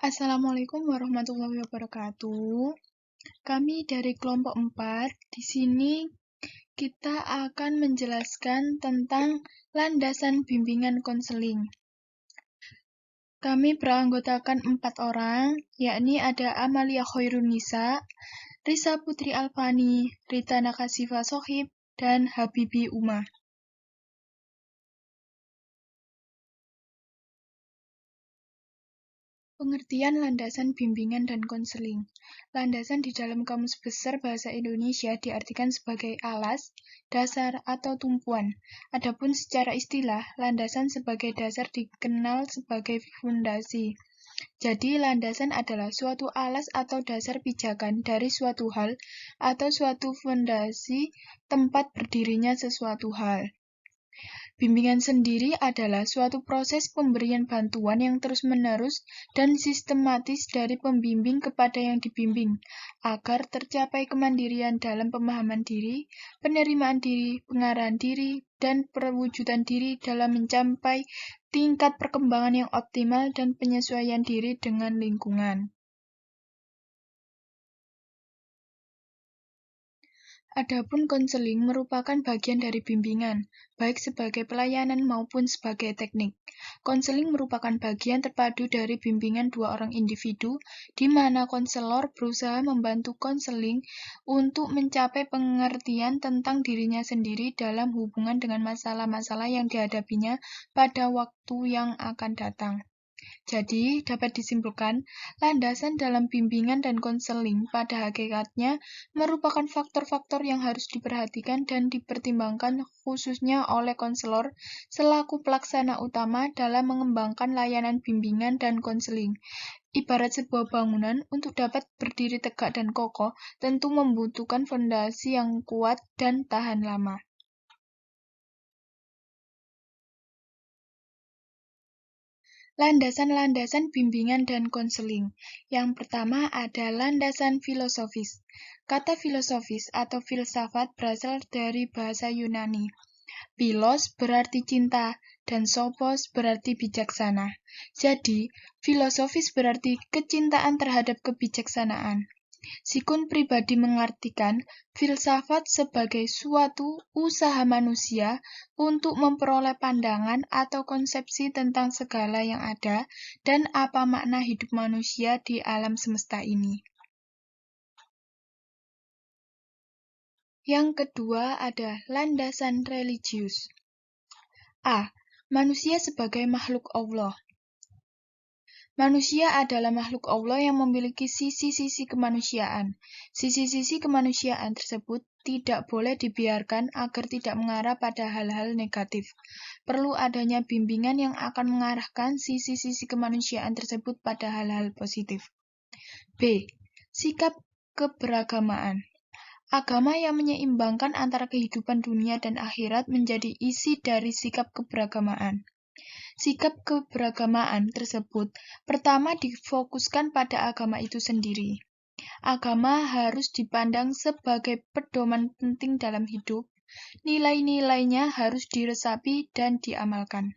Assalamualaikum warahmatullahi wabarakatuh. Kami dari kelompok 4, di sini kita akan menjelaskan tentang landasan bimbingan konseling. Kami beranggotakan 4 orang, yakni ada Amalia Khairunisa, Risa Putri Alfani, Rita Nakasifa Sohib, dan Habibi Uma. Pengertian landasan bimbingan dan konseling. Landasan di dalam Kamus Besar Bahasa Indonesia diartikan sebagai alas, dasar, atau tumpuan. Adapun secara istilah, landasan sebagai dasar dikenal sebagai fondasi. Jadi, landasan adalah suatu alas atau dasar pijakan dari suatu hal atau suatu fondasi tempat berdirinya sesuatu hal. Bimbingan sendiri adalah suatu proses pemberian bantuan yang terus-menerus dan sistematis dari pembimbing kepada yang dibimbing, agar tercapai kemandirian dalam pemahaman diri, penerimaan diri, pengarahan diri, dan perwujudan diri dalam mencapai tingkat perkembangan yang optimal dan penyesuaian diri dengan lingkungan. Adapun konseling merupakan bagian dari bimbingan, baik sebagai pelayanan maupun sebagai teknik. Konseling merupakan bagian terpadu dari bimbingan dua orang individu, di mana konselor berusaha membantu konseling untuk mencapai pengertian tentang dirinya sendiri dalam hubungan dengan masalah-masalah yang dihadapinya pada waktu yang akan datang. Jadi, dapat disimpulkan, landasan dalam bimbingan dan konseling pada hakikatnya merupakan faktor-faktor yang harus diperhatikan dan dipertimbangkan khususnya oleh konselor selaku pelaksana utama dalam mengembangkan layanan bimbingan dan konseling. Ibarat sebuah bangunan, untuk dapat berdiri tegak dan kokoh, tentu membutuhkan fondasi yang kuat dan tahan lama. Landasan-landasan bimbingan dan konseling. Yang pertama ada landasan filosofis. Kata filosofis atau filsafat berasal dari bahasa Yunani. Philos berarti cinta dan sophos berarti bijaksana. Jadi, filosofis berarti kecintaan terhadap kebijaksanaan. Sikun pribadi mengartikan filsafat sebagai suatu usaha manusia untuk memperoleh pandangan atau konsepsi tentang segala yang ada dan apa makna hidup manusia di alam semesta ini. Yang kedua ada landasan religius. A. Manusia sebagai makhluk Allah. Manusia adalah makhluk Allah yang memiliki sisi-sisi kemanusiaan. Sisi-sisi kemanusiaan tersebut tidak boleh dibiarkan agar tidak mengarah pada hal-hal negatif. Perlu adanya bimbingan yang akan mengarahkan sisi-sisi kemanusiaan tersebut pada hal-hal positif. B. Sikap keberagamaan. Agama yang menyeimbangkan antara kehidupan dunia dan akhirat menjadi isi dari sikap keberagamaan. Sikap keberagamaan tersebut pertama difokuskan pada agama itu sendiri. Agama harus dipandang sebagai pedoman penting dalam hidup. Nilai-nilainya harus diresapi dan diamalkan.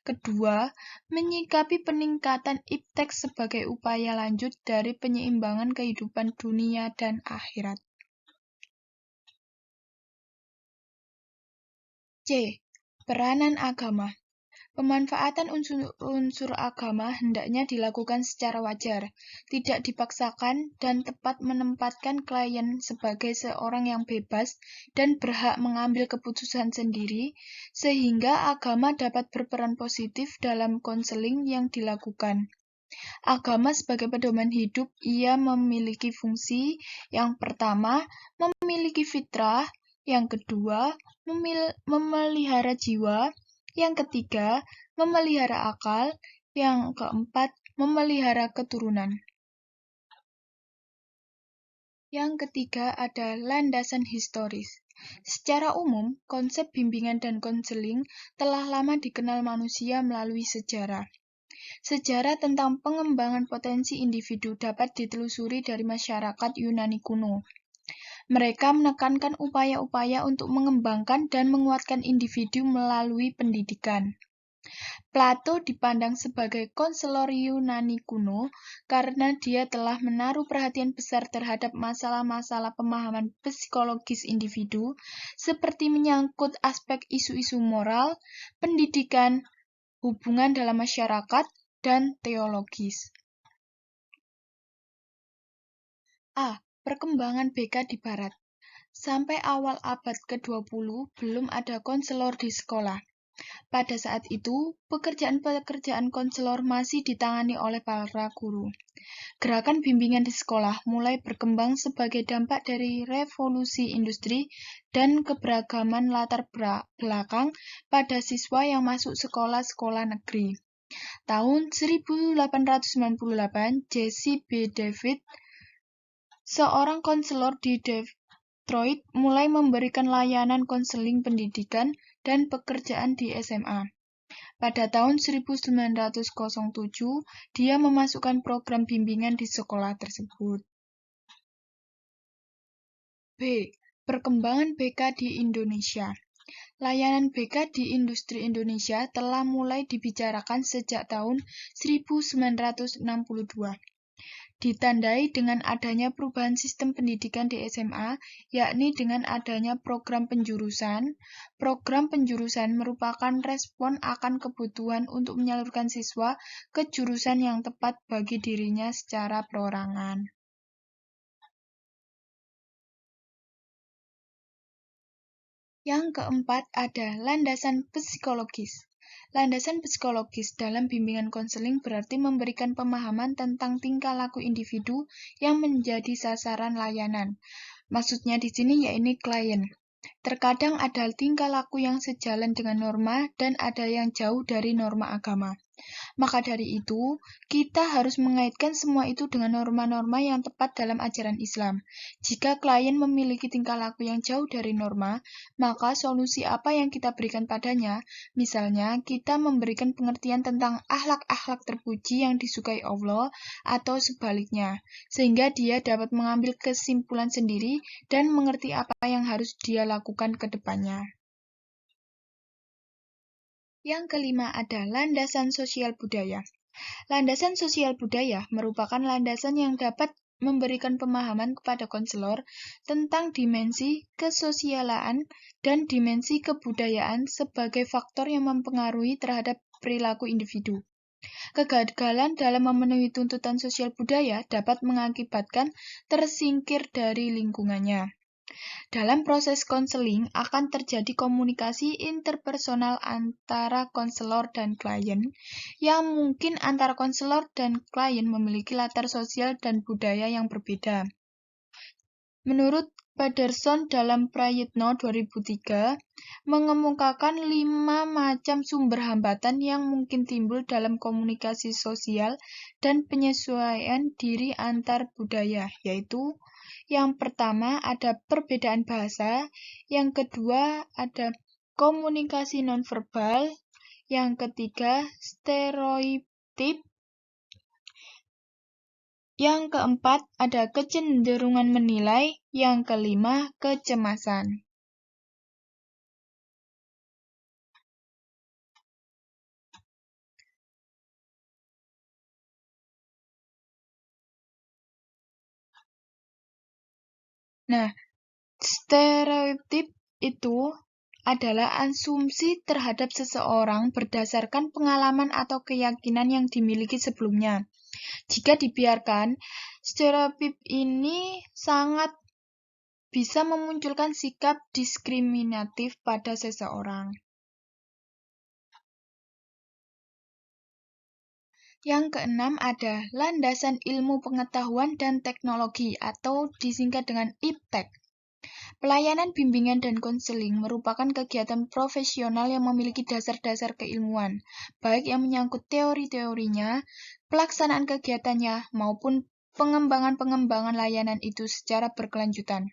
Kedua, menyikapi peningkatan iptek sebagai upaya lanjut dari penyeimbangan kehidupan dunia dan akhirat. C. Peranan agama. Pemanfaatan unsur agama hendaknya dilakukan secara wajar, tidak dipaksakan, dan tepat menempatkan klien sebagai seorang yang bebas dan berhak mengambil keputusan sendiri, sehingga agama dapat berperan positif dalam konseling yang dilakukan. Agama sebagai pedoman hidup, ia memiliki fungsi yang pertama, memiliki fitrah, yang kedua, memelihara jiwa, yang ketiga, memelihara akal, yang keempat, memelihara keturunan. Yang ketiga ada landasan historis. Secara umum, konsep bimbingan dan konseling telah lama dikenal manusia melalui sejarah. Sejarah tentang pengembangan potensi individu dapat ditelusuri dari masyarakat Yunani kuno. Mereka menekankan upaya-upaya untuk mengembangkan dan menguatkan individu melalui pendidikan. Plato dipandang sebagai konselor Yunani kuno karena dia telah menaruh perhatian besar terhadap masalah-masalah pemahaman psikologis individu, seperti menyangkut aspek isu-isu moral, pendidikan, hubungan dalam masyarakat, dan teologis. A. Perkembangan BK di Barat. Sampai awal abad ke-20 belum ada konselor di sekolah. Pada saat itu, pekerjaan-pekerjaan konselor masih ditangani oleh para guru. Gerakan bimbingan di sekolah mulai berkembang sebagai dampak dari revolusi industri dan keberagaman latar belakang pada siswa yang masuk sekolah-sekolah negeri. Tahun 1898, Jesse B. David, seorang konselor di Detroit, mulai memberikan layanan konseling pendidikan dan pekerjaan di SMA. Pada tahun 1907, dia memasukkan program bimbingan di sekolah tersebut. B. Perkembangan BK di Indonesia. Layanan BK di industri Indonesia telah mulai dibicarakan sejak tahun 1962. Ditandai dengan adanya perubahan sistem pendidikan di SMA, yakni dengan adanya program penjurusan. Program penjurusan merupakan respon akan kebutuhan untuk menyalurkan siswa ke jurusan yang tepat bagi dirinya secara perorangan. Yang keempat ada landasan psikologis. Landasan psikologis dalam bimbingan konseling berarti memberikan pemahaman tentang tingkah laku individu yang menjadi sasaran layanan. Maksudnya di sini yaitu klien. Terkadang ada tingkah laku yang sejalan dengan norma dan ada yang jauh dari norma agama. Maka dari itu, kita harus mengaitkan semua itu dengan norma-norma yang tepat dalam ajaran Islam. Jika klien memiliki tingkah laku yang jauh dari norma, maka solusi apa yang kita berikan padanya? Misalnya, kita memberikan pengertian tentang akhlak-akhlak terpuji yang disukai Allah atau sebaliknya, sehingga dia dapat mengambil kesimpulan sendiri dan mengerti apa yang harus dia lakukan ke depannya. Yang kelima ada landasan sosial budaya. Landasan sosial budaya merupakan landasan yang dapat memberikan pemahaman kepada konselor tentang dimensi kesosialan dan dimensi kebudayaan sebagai faktor yang mempengaruhi terhadap perilaku individu. Kegagalan dalam memenuhi tuntutan sosial budaya dapat mengakibatkan tersingkir dari lingkungannya. Dalam proses konseling akan terjadi komunikasi interpersonal antara konselor dan klien, yang mungkin antara konselor dan klien memiliki latar sosial dan budaya yang berbeda. Menurut Pederson dalam Prayitno 2003, mengemukakan 5 macam sumber hambatan yang mungkin timbul dalam komunikasi sosial dan penyesuaian diri antar budaya, yaitu yang pertama ada perbedaan bahasa, yang kedua ada komunikasi nonverbal, yang ketiga stereotip, yang keempat ada kecenderungan menilai, yang kelima kecemasan. Nah, stereotip itu adalah asumsi terhadap seseorang berdasarkan pengalaman atau keyakinan yang dimiliki sebelumnya. Jika dibiarkan, stereotip ini sangat bisa memunculkan sikap diskriminatif pada seseorang. Yang keenam ada landasan ilmu pengetahuan dan teknologi atau disingkat dengan IPTEK. Pelayanan bimbingan dan konseling merupakan kegiatan profesional yang memiliki dasar-dasar keilmuan, baik yang menyangkut teori-teorinya, pelaksanaan kegiatannya, maupun pengembangan-pengembangan layanan itu secara berkelanjutan.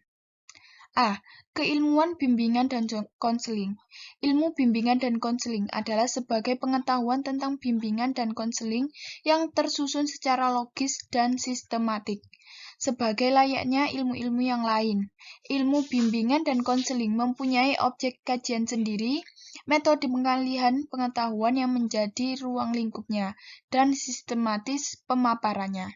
A. Keilmuan bimbingan dan konseling. Ilmu bimbingan dan konseling adalah sebagai pengetahuan tentang bimbingan dan konseling yang tersusun secara logis dan sistematik. Sebagai layaknya ilmu-ilmu yang lain, ilmu bimbingan dan konseling mempunyai objek kajian sendiri, metode pengalihan pengetahuan yang menjadi ruang lingkupnya, dan sistematis pemaparannya.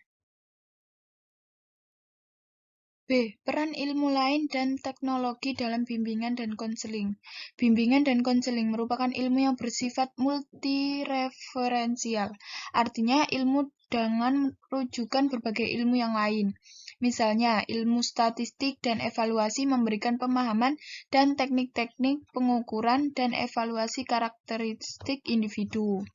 B. Peran ilmu lain dan teknologi dalam bimbingan dan konseling. Bimbingan dan konseling merupakan ilmu yang bersifat multireferensial, artinya ilmu dengan rujukan berbagai ilmu yang lain. Misalnya, ilmu statistik dan evaluasi memberikan pemahaman dan teknik-teknik pengukuran dan evaluasi karakteristik individu.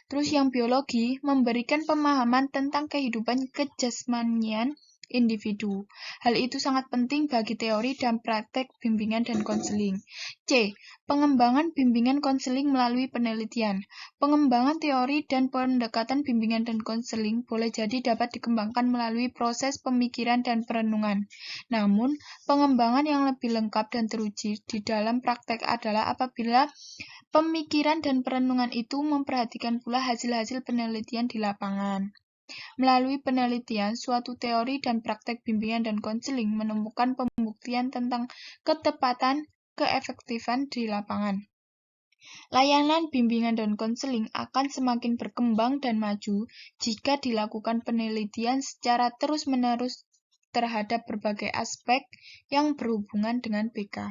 Terus yang biologi memberikan pemahaman tentang kehidupan kejasmanian individu. Hal itu sangat penting bagi teori dan praktek bimbingan dan konseling. C. Pengembangan bimbingan konseling melalui penelitian. Pengembangan teori dan pendekatan bimbingan dan konseling boleh jadi dapat dikembangkan melalui proses pemikiran dan perenungan. Namun, pengembangan yang lebih lengkap dan teruji di dalam praktek adalah apabila pemikiran dan perenungan itu memperhatikan pula hasil-hasil penelitian di lapangan. Melalui penelitian, suatu teori dan praktek bimbingan dan konseling menemukan pembuktian tentang ketepatan, keefektifan di lapangan. Layanan bimbingan dan konseling akan semakin berkembang dan maju jika dilakukan penelitian secara terus-menerus terhadap berbagai aspek yang berhubungan dengan BK.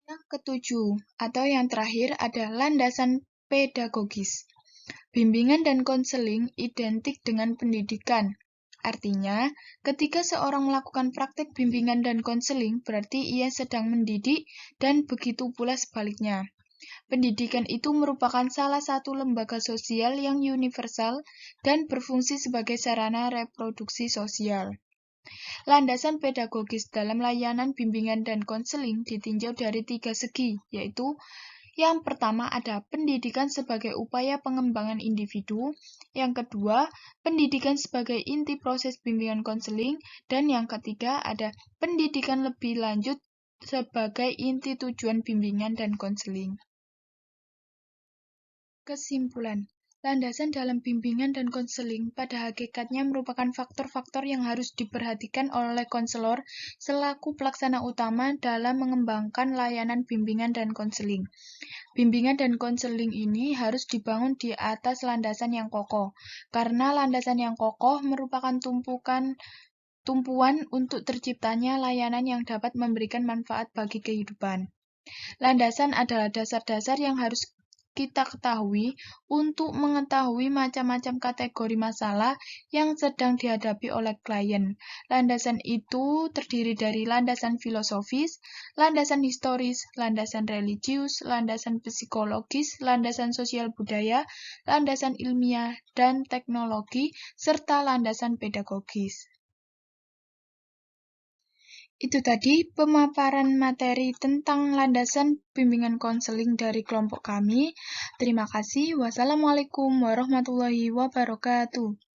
Yang ketujuh, atau yang terakhir, ada landasan pedagogis. Bimbingan dan konseling identik dengan pendidikan. Artinya, ketika seorang melakukan praktek bimbingan dan konseling, berarti ia sedang mendidik dan begitu pula sebaliknya. Pendidikan itu merupakan salah satu lembaga sosial yang universal dan berfungsi sebagai sarana reproduksi sosial. Landasan pedagogis dalam layanan bimbingan dan konseling ditinjau dari 3 segi, yaitu yang pertama ada pendidikan sebagai upaya pengembangan individu, yang kedua pendidikan sebagai inti proses bimbingan konseling, dan yang ketiga ada pendidikan lebih lanjut sebagai inti tujuan bimbingan dan konseling. Kesimpulan, landasan dalam bimbingan dan konseling pada hakikatnya merupakan faktor-faktor yang harus diperhatikan oleh konselor selaku pelaksana utama dalam mengembangkan layanan bimbingan dan konseling. Bimbingan dan konseling ini harus dibangun di atas landasan yang kokoh, karena landasan yang kokoh merupakan tumpuan untuk terciptanya layanan yang dapat memberikan manfaat bagi kehidupan. Landasan adalah dasar-dasar yang harus kita ketahui untuk mengetahui macam-macam kategori masalah yang sedang dihadapi oleh klien. Landasan itu terdiri dari landasan filosofis, landasan historis, landasan religius, landasan psikologis, landasan sosial budaya, landasan ilmiah dan teknologi, serta landasan pedagogis. Itu tadi pemaparan materi tentang landasan bimbingan konseling dari kelompok kami. Terima kasih. Wassalamualaikum warahmatullahi wabarakatuh.